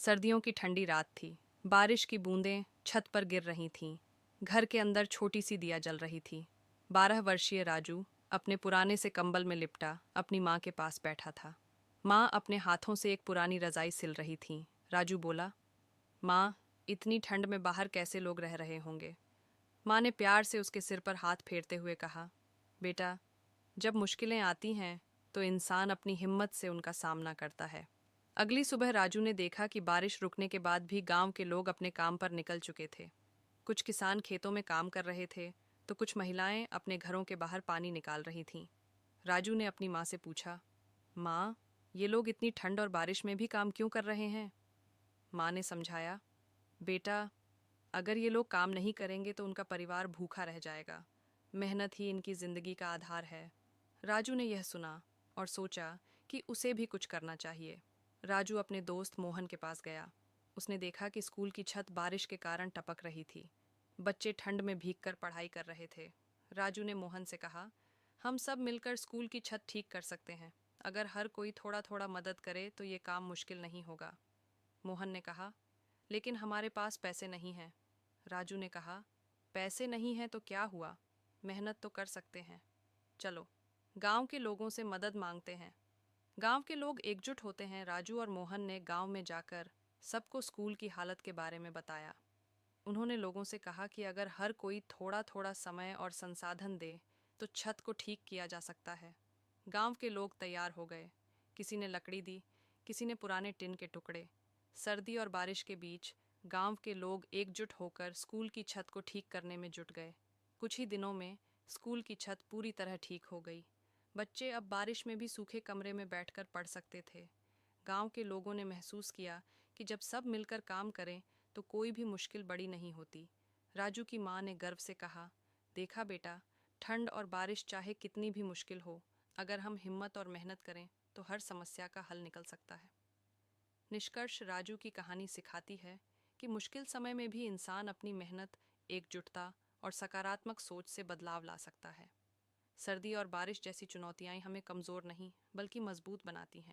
सर्दियों की ठंडी रात थी। बारिश की बूंदें छत पर गिर रही थीं। घर के अंदर छोटी सी दिया जल रही थी। 12 वर्षीय राजू अपने पुराने से कंबल में लिपटा अपनी माँ के पास बैठा था। माँ अपने हाथों से एक पुरानी रजाई सिल रही थी। राजू बोला, माँ, इतनी ठंड में बाहर कैसे लोग रह रहे होंगे। माँ ने प्यार से उसके सिर पर हाथ फेरते हुए कहा, बेटा, जब मुश्किलें आती हैं तो इंसान अपनी हिम्मत से उनका सामना करता है। अगली सुबह राजू ने देखा कि बारिश रुकने के बाद भी गांव के लोग अपने काम पर निकल चुके थे। कुछ किसान खेतों में काम कर रहे थे तो कुछ महिलाएं अपने घरों के बाहर पानी निकाल रही थीं। राजू ने अपनी माँ से पूछा, माँ, ये लोग इतनी ठंड और बारिश में भी काम क्यों कर रहे हैं। माँ ने समझाया, बेटा, अगर ये लोग काम नहीं करेंगे तो उनका परिवार भूखा रह जाएगा। मेहनत ही इनकी जिंदगी का आधार है। राजू ने यह सुना और सोचा कि उसे भी कुछ करना चाहिए। राजू अपने दोस्त मोहन के पास गया। उसने देखा कि स्कूल की छत बारिश के कारण टपक रही थी। बच्चे ठंड में भीगकर पढ़ाई कर रहे थे। राजू ने मोहन से कहा, हम सब मिलकर स्कूल की छत ठीक कर सकते हैं। अगर हर कोई थोड़ा थोड़ा मदद करे तो ये काम मुश्किल नहीं होगा। मोहन ने कहा, लेकिन हमारे पास पैसे नहीं हैं। राजू ने कहा, पैसे नहीं हैं तो क्या हुआ, मेहनत तो कर सकते हैं। चलो, गांव के लोगों से मदद मांगते हैं। गांव के लोग एकजुट होते हैं। राजू और मोहन ने गांव में जाकर सबको स्कूल की हालत के बारे में बताया। उन्होंने लोगों से कहा कि अगर हर कोई थोड़ा थोड़ा समय और संसाधन दे तो छत को ठीक किया जा सकता है। गांव के लोग तैयार हो गए। किसी ने लकड़ी दी, किसी ने पुराने टिन के टुकड़े। सर्दी और बारिश के बीच गांव के लोग एकजुट होकर स्कूल की छत को ठीक करने में जुट गए। कुछ ही दिनों में स्कूल की छत पूरी तरह ठीक हो गई। बच्चे अब बारिश में भी सूखे कमरे में बैठकर पढ़ सकते थे। गांव के लोगों ने महसूस किया कि जब सब मिलकर काम करें तो कोई भी मुश्किल बड़ी नहीं होती। राजू की माँ ने गर्व से कहा, देखा बेटा, ठंड और बारिश चाहे कितनी भी मुश्किल हो, अगर हम हिम्मत और मेहनत करें तो हर समस्या का हल निकल सकता है। निष्कर्ष, राजू की कहानी सिखाती है कि मुश्किल समय में भी इंसान अपनी मेहनत, एकजुटता और सकारात्मक सोच से बदलाव ला सकता है। सर्दी और बारिश जैसी चुनौतियां हमें कमज़ोर नहीं बल्कि मजबूत बनाती हैं।